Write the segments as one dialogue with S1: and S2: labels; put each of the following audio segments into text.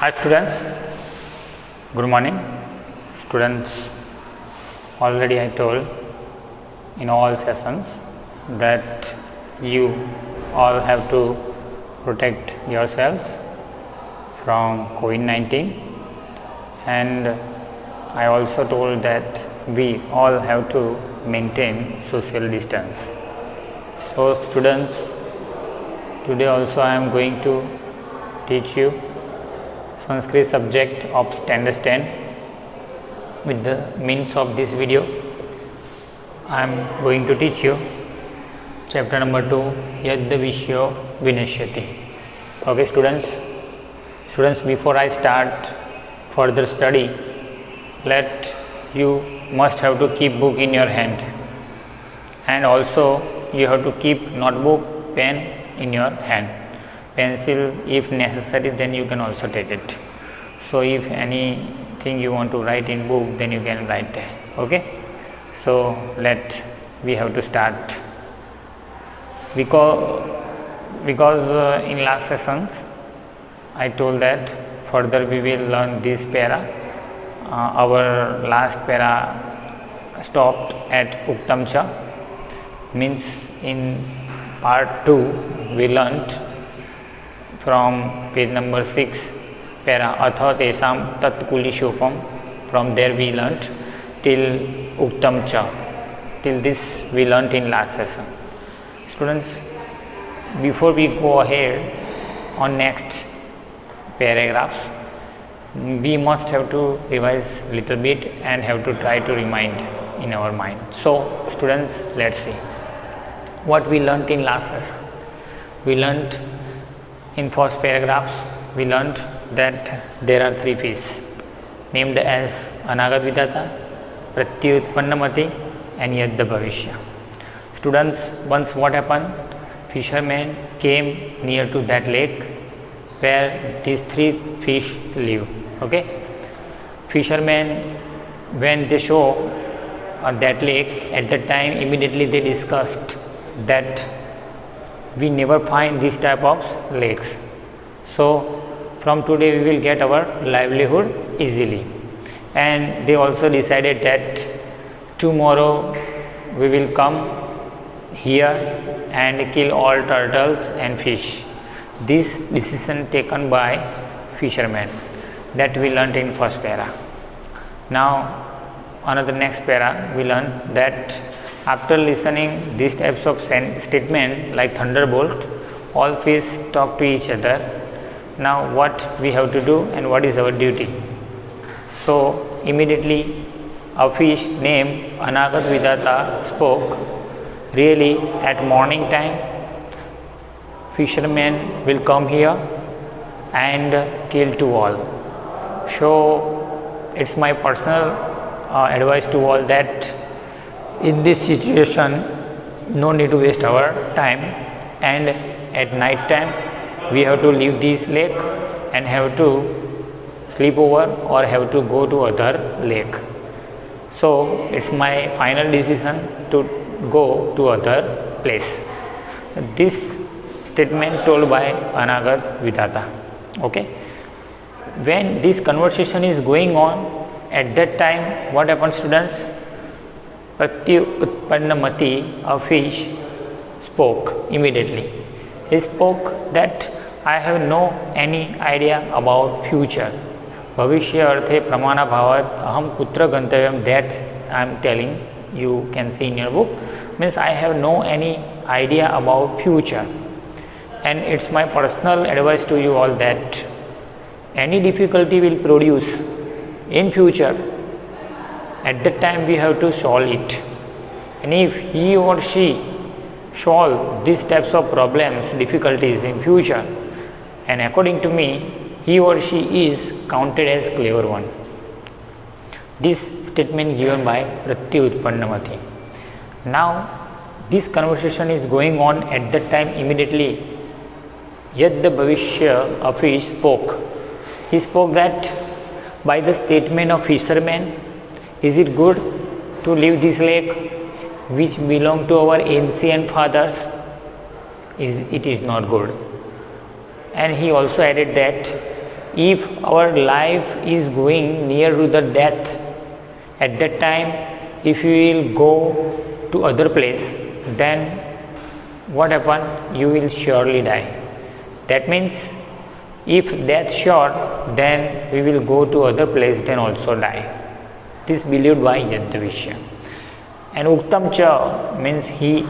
S1: Hi students, good morning. Students, already I told in all sessions that you all have to protect yourselves from COVID-19, and I also told that we all have to maintain social distance. So students, today also I am going to teach you Sanskrit subject of standard 10. With the means of this video, I am going to teach you chapter number 2, Yadda Vishyo Vinashyati. Okay students, before I start further study, you must have to keep book in your hand, and also you have to keep notebook, pen in your hand. Pencil if necessary, then you can also take it. So if anything you want to write in book, then you can write there. Okay, so we have to start because in last sessions I told that further we will learn this para. Our last para stopped at Uktam Cha, means in part 2 we learnt from page number 6 para atha tesam tatkulishopam. From there we learnt till Uktam Cha. Till this we learnt in last session. Students, before we go ahead on next paragraphs, we must have to revise little bit and have to try to remind in our mind. So students, let's see what we learnt in last session. We learnt in first paragraphs, we learnt that there are 3 fish named as Anagat Vidata, Pratyutpannamati and Yadda Bhavishya. Students, once what happened? Fishermen came near to that lake where these 3 fish live. Okay, fishermen, when they saw that lake, at that time immediately they discussed that we never find this type of lakes, so from today we will get our livelihood easily. And they also decided that tomorrow we will come here and kill all turtles and fish. This decision taken by fishermen, that we learnt in first para. Now another next para we learn that after listening these types of statement like thunderbolt, all fish talk to each other. Now what we have to do and what is our duty? So immediately a fish named Anagat Vidata spoke. Really, at morning time fishermen will come here and kill to all. So it's my personal advice to all that in this situation no need to waste our time, and at night time we have to leave this lake and have to sleep over or have to go to other lake. So it's my final decision to go to other place. This statement told by Anagat Vidata. Okay, when this conversation is going on, at that time what happens students? Pratyutpannamati, a fish, spoke immediately. He spoke that I have no any idea about future. Bhavishya arthe pramana bhavat aham kutra gantavyam, that I am telling, you can see in your book, means I have no any idea about future. And it's my personal advice to you all that any difficulty will produce in future, at that time we have to solve it. And if he or she solve these types of problems, difficulties in future, and according to me he or she is counted as clever one. This statement given by Pratyutpannamati. Now this conversation is going on. At that time immediately Yadda Bhavishya, a fish, spoke. He spoke that by the statement of fishermen, is it good to leave this lake which belong to our ancient fathers? It is not good. And he also added that If our life is going near to the death, at that time, if you will go to other place, then what happen? You will surely die. That means if death sure, then we will go to other place, then also die. This believed by Yadavishya. And Uktam Cha means he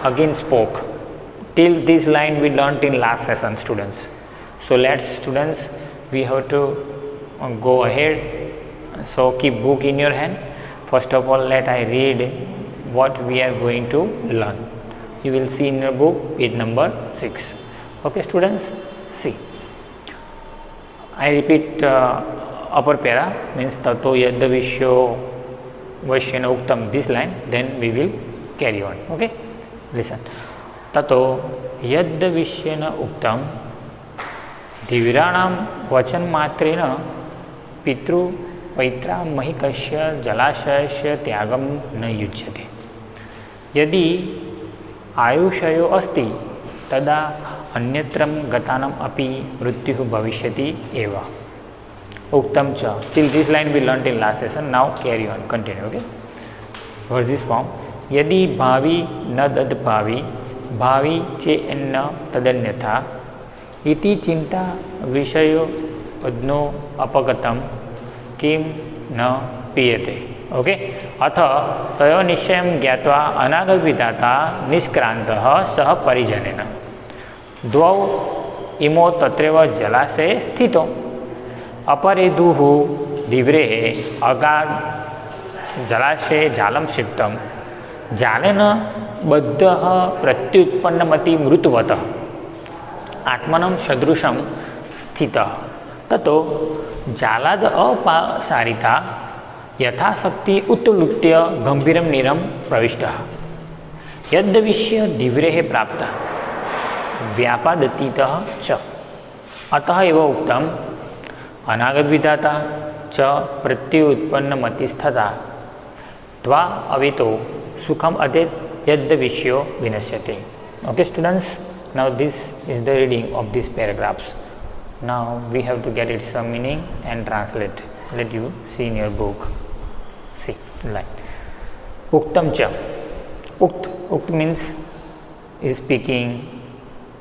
S1: again spoke. Till this line we learnt in last session, students. So let's students, we have to go ahead. So keep book in your hand. First of all, let I read what we are going to learn. You will see in your book page number 6. Okay students, see. I repeat upper para, means tato yadavishyo vashyana uktam, this line, then we will carry on. Okay, listen. Tato yaddavishyena uktam धीराणाम वचन मात्रेण पितृ पैत्रा महिकस्य जलाशयस्य त्यागम न युज्यते। यदि आयुषयो अस्ति तदा अन्यत्रं गतानाम अपि मृत्युः भविष्यति एव। उक्तम च, till this line we learnt in last session. Now carry on, continue. Okay, what's this form? यदि भावी न तद्भावी भावी चेन्न तदन्यथा इति चिंता विषयो अज्ञो अपगतम किम न पीयते। ओके, अथ तयो निश्चयं ज्ञात्वा अनागत विधाता निष्क्रांतः सह परिजनेन द्वौ इमो तत्रैव जलाशये स्थितो अपरेदुः दिव्रेः अगाध जलाशये जालं क्षिप्तं जालेन बद्धः प्रत्युत्पन्नमति मृतवतः आत्मनं सदृशं स्थितः ततो जालाद अपासारिता यथाशक्ति उत्तोलुत्य गंभीरं नीरं प्रविष्टः यद्विश्य दिव्रेः प्राप्तः व्यापादतीतः च अतः एव उक्तम् अनागत विधाता च प्रत्युत्पन्नमतिस्थता त्वा अवितो सुखम अदेत यद्विश्यो विनश्यते। Okay students, now this is the reading of these paragraphs. Now we have to get its meaning and translate. Let you see in your book. See, line. Uktam cha. Ukt means is speaking,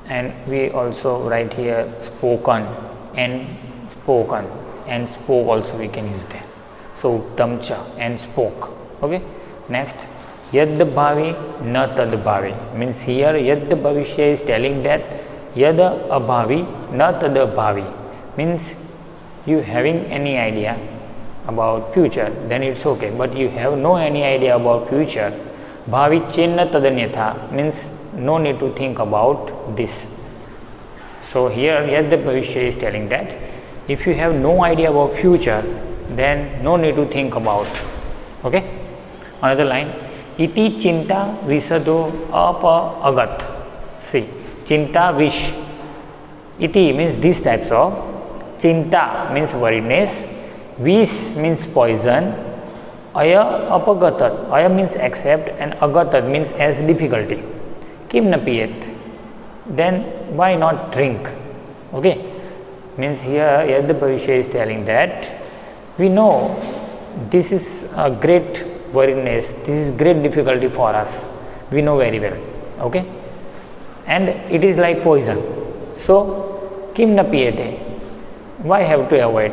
S1: and we also write here spoken and spoken and spoke also we can use there. So uktam cha and spoke. Okay. Next, yad bhavi na tad bhavi means here yad bhavishya is telling that yad abhavi na tad bhavi means you having any idea about future, then it's okay, but you have no any idea about future. Bhavi chenna tadanyatha means no need to think about this. So here yad bhavishya is telling that if you have no idea about future, then no need to think about. Okay, another line, iti chinta visado apa agat. See, chinta wish, iti means these types of, chinta means worriedness, vish means poison, aya apagatat, aya means accept, and agatat means as difficulty. Kim na piyet, then why not drink? Okay, means here Yad Bhavishya is telling that we know this is a great worriness, this is great difficulty for us, we know very well. Okay, and it is like poison. So kim na piyete, why have to avoid?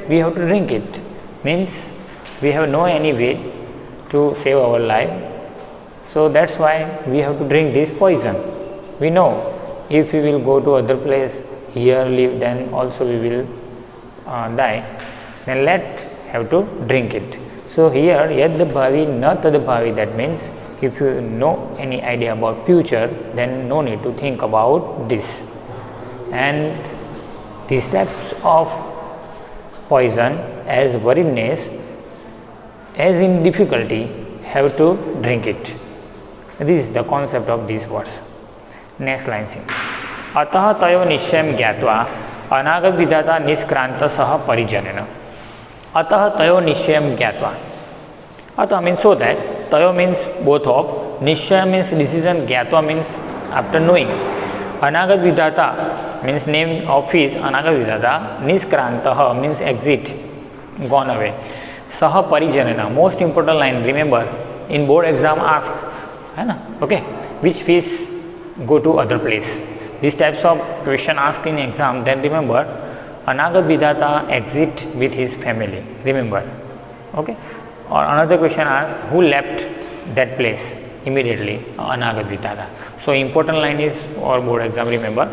S1: We have to drink it. Means we have no any way to save our life. So that's why we have to drink this poison. We know if we will go to other place, here live, then also we will die. Then have to drink it. So here yad bhavi na tad bhavi, that means if you know any idea about future, then no need to think about this. And these types of poison as worriness, as in difficulty, have to drink it. This is the concept of these words. Next line, see. अतः तयो निश्चयं ज्ञात्वा अनागत विधाता निष्क्रांत सह परिजनेन. अतः तयो निश्चयं ज्ञात्वा. अतः means so that, tayo means both of, निश्चय means decision, ज्ञात्वा means after knowing. अनागत विधाता means name of his अनागत विधाता, निष्क्रांतः means exit, gone away, सह परिजनना, most important line, remember in board exam ask, है ना, okay, which fish go to other place, these types of question asked in exam, then remember अनागत विधाता exit with his family, remember, okay. Or another question asked who left that place immediately, अनागत विधाता. So important line is or board exam, remember.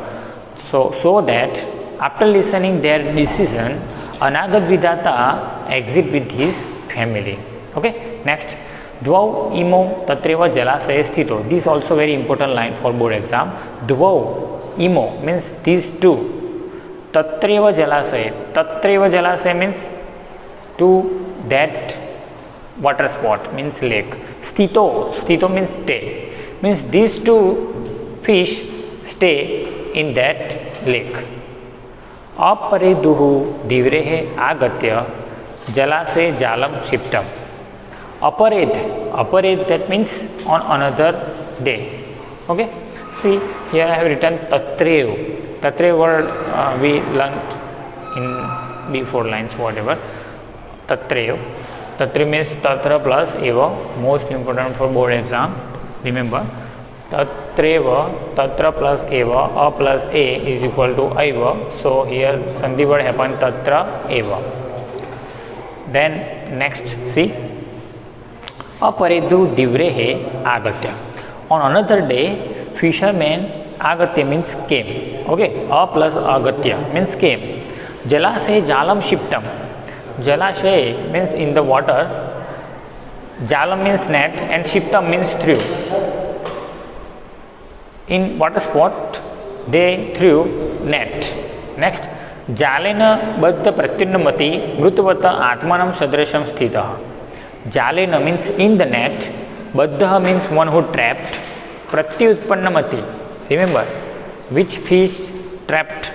S1: So that after listening their decision, अनागत विधाता exit with his family. Okay. Next, द्वौ इमौ तत्रैव जलाशये स्थितो. This also very important line for board exam. द्वौ इमौ means these two. तत्रैव जलाशये. तत्रैव जलाशय means to that water spot means lake. Sthito means stay. Means these two fish stay in that lake. अपरेदुः दिव्रेः आगत्य जलाशये जालं क्षिप्तम्. Apared, that means on another day. Okay. See, here I have written Tatrev. Tatrev word we learnt in before lines, whatever. Tatrev. Tatrev means Tatra plus Eva. Most important for board exam. Remember, Tatreva, Tatra plus Eva, A plus A is equal to Eva. So here Sandhi word happen Tatra Eva. Then next, see, Aparedu Divrehe Agatya. On another day, fishermen, Agatya means came. Okay, A plus Agatya means came. Jalashe Jalam Shiptam. Jalashe means in the water. Jalam means net and Shiptam means threw. In water spot, they threw net. Next, Jalena Baddha Pratyunamati Mrutavata Atmanam Sadrasham Sthitah. Jalena means in the net, Baddha means one who trapped, Pratyutpannamati, remember, which fish trapped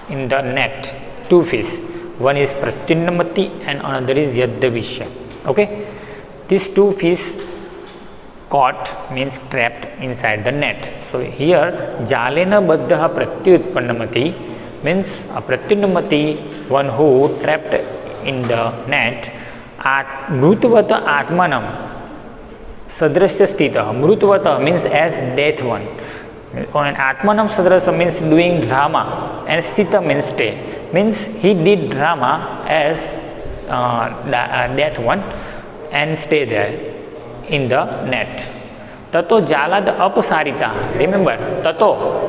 S1: in the net? Two fish. One is Pratyunamati and another is Yadavishya. Okay, these two fish caught means trapped inside the net. So here Jalena Baddha Pratyutpannamati means a Pratyunamati, one who trapped in the net. Mrutavata Atmanam Sadrasya Sthitah. Mrutavata means as death one. And Atmanam Sadrasya means doing drama, and Sthita means stay. Means he did drama as death one and stay there in the net. Tato Jalad Apasarita. Remember, Tato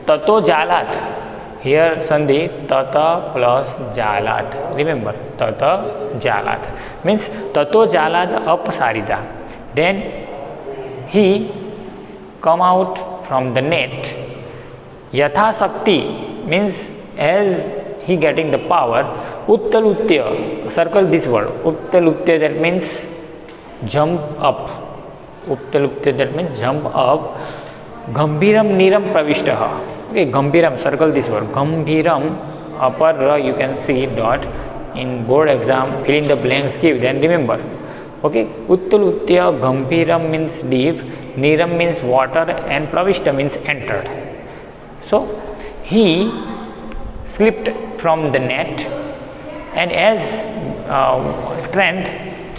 S1: Jalad. Here Sandhi Tata plus Jalat. Remember, Tata Jalat means Tato Jalad Apasarita. Then he come out from the net. Yatha Sakti means as he getting the power. Uttalutya, circle this word. Uttalutya, that means jump up. Uttalutya, that means jump up. Gambhiram Niram Pravishtaha. Okay, Gambhiram, circle this word. Gambhiram, upper you can see dot. In board exam, fill in the blanks, give, then remember. Okay, Uttalutya, Gambhiram means deep, Niram means water, and Pravishta means entered. So he slipped from the net, and as strength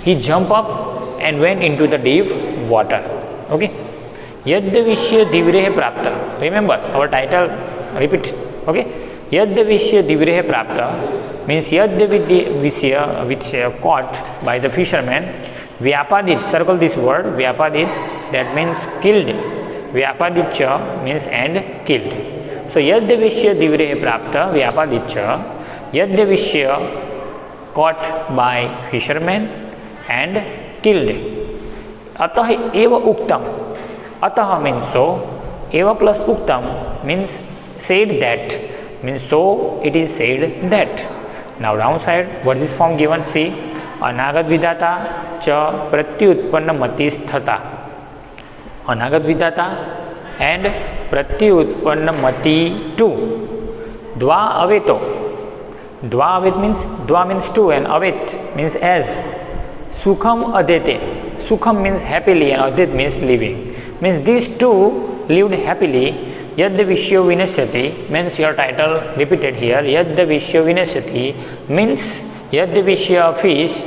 S1: he jumped up and went into the deep water. Okay. Yadavishya Divrehe Prapta. Remember our title, repeat. Okay. Yadavishya Divrehe Prapta means Yadavishya which caught by the fisherman. Vyapadit, circle this word. Vyapadit, that means killed. Vyapaditcha means and killed. So Yadavishya Divrehe Prapta, Vyapaditcha. Yadavishya caught by fishermen and killed. Atah eva uktam. Ataha means so, eva plus uktam means said that, means so it is said that. Now downside, what is this form given? See, Anagat Vidata cha Pratyutpannamati sthata. Anagat Vidata and Pratyutpannamati two. Dva aveto. Dva avet means, dva means two and avet means as. Sukham adete. Sukham means happily and adet means living. Means these two lived happily. Yad Vishyo Vinasyati means your title repeated here. Yad Vishyo Vinasyati means Yad Vishya fish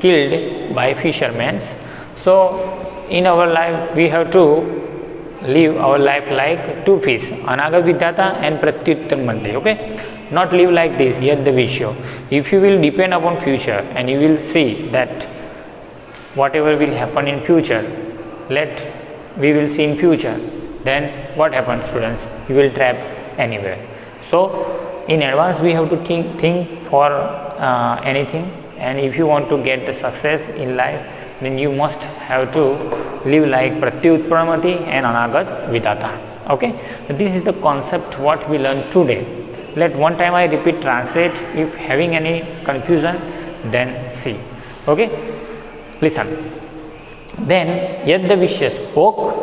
S1: killed by fishermen. So in our life we have to live our life like two fish, Anagat Vidhata and Pratyuttanmanti. Okay, not live like this Yad Vishyo. If you will depend upon future and you will see that whatever will happen in future, we will see in future, then what happens, students? You will trap anywhere. So in advance we have to think for anything, and if you want to get the success in life, then you must have to live like Pratyutpannamati and Anagat Vidhata. Okay, this is the concept what we learned today. Let one time I repeat, translate. If having any confusion, then see. Okay, listen. Then Yadavishya spoke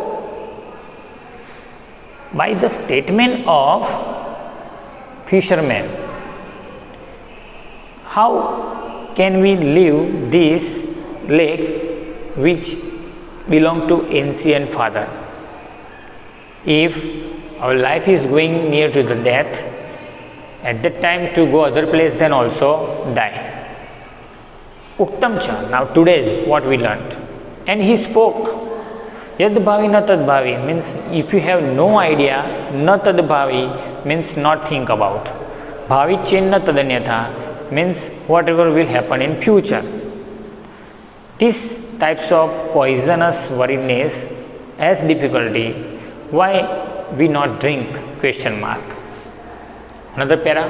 S1: by the statement of fishermen. How can we leave this lake which belong to ancient father? If our life is going near to the death, at that time to go other place, then also die. Uktam cha, now today's what we learned. And he spoke. Yad bhavi na tad bhavi means if you have no idea, na tad bhavi means not think about. Bhavi chenna tadanyatha means whatever will happen in future. These types of poisonous worriedness as difficulty, why we not drink? Question mark. Another para.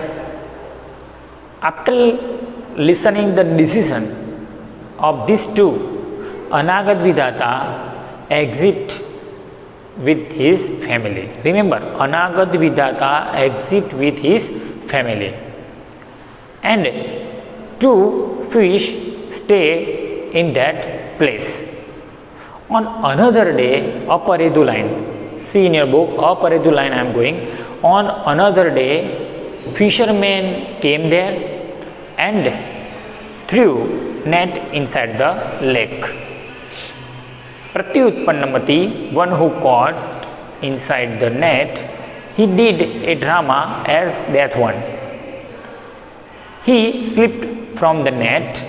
S1: After listening the decision of these two, Anagat Vidhata exit with his family. Remember, Anagat Vidhata exit with his family. And two fish stay in that place. On another day, Aparedu line. See in your book, Aparedu line I am going. On another day, fishermen came there and threw net inside the lake. Pratyutpannamati, one who caught inside the net, he did a drama as that one. He slipped from the net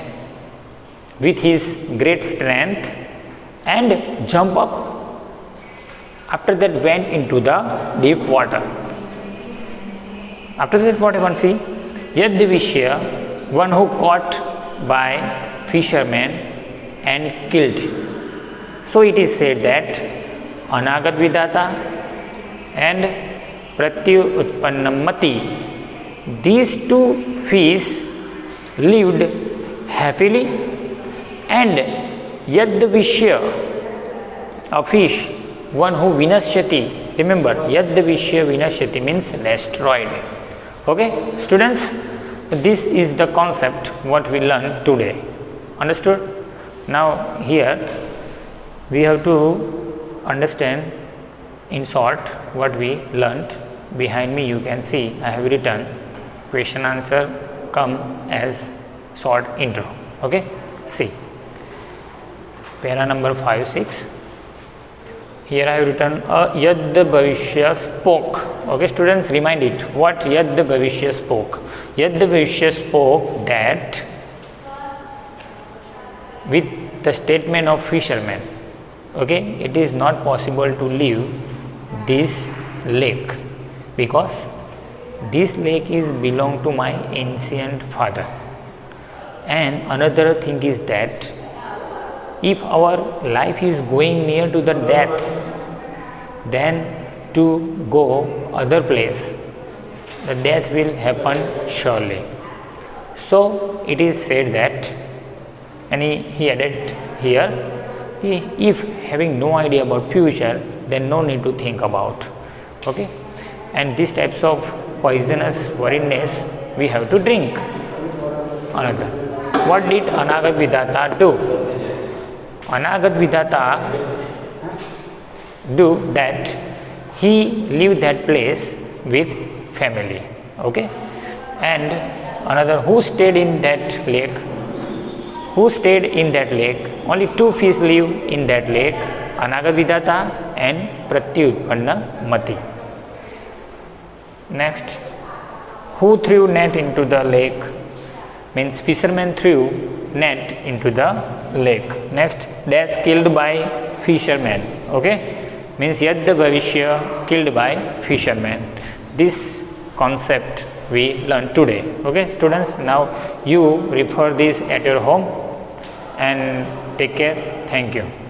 S1: with his great strength and jumped up. After that went into the deep water. After that what happened? See, Yadavishya, one who caught by fishermen and killed. So it is said that Anagat Vidhata and Pratyutpannamati, these two fish lived happily, and Yadavishya, a fish, one who Vinasyati, remember Yadavishya Vinasyati means destroyed. Okay, students, this is the concept what we learned today. Understood? Now here we have to understand in short what we learnt. Behind me you can see I have written question answer come as short intro. Okay, see para number 5, 6. Here I have written Yad Bhavishya spoke. Okay, students, remind it what Yad Bhavishya spoke. Yad Bhavishya spoke that with the statement of fishermen, okay, it is not possible to leave this lake because this lake is belong to my ancient father. And another thing is that if our life is going near to the death, then to go other place, the death will happen surely. So it is said that, and he added here, if having no idea about future, then no need to think about. Okay, and these types of poisonous worriedness we have to drink. Another, what did Anagat Vidhata do? Anagat Vidhata do that he leave that place with family. Okay, and another, who stayed in that lake? Who stayed in that lake? Only two fish live in that lake, Anagat Vidhata and pratyutpanna mati. Next, who threw net into the lake? Means fisherman threw net into the lake. Next, dash killed by fisherman. Okay, means yadda bhavishya killed by fisherman. This concept we learned today. Okay students, now you refer this at your home and take care. Thank you.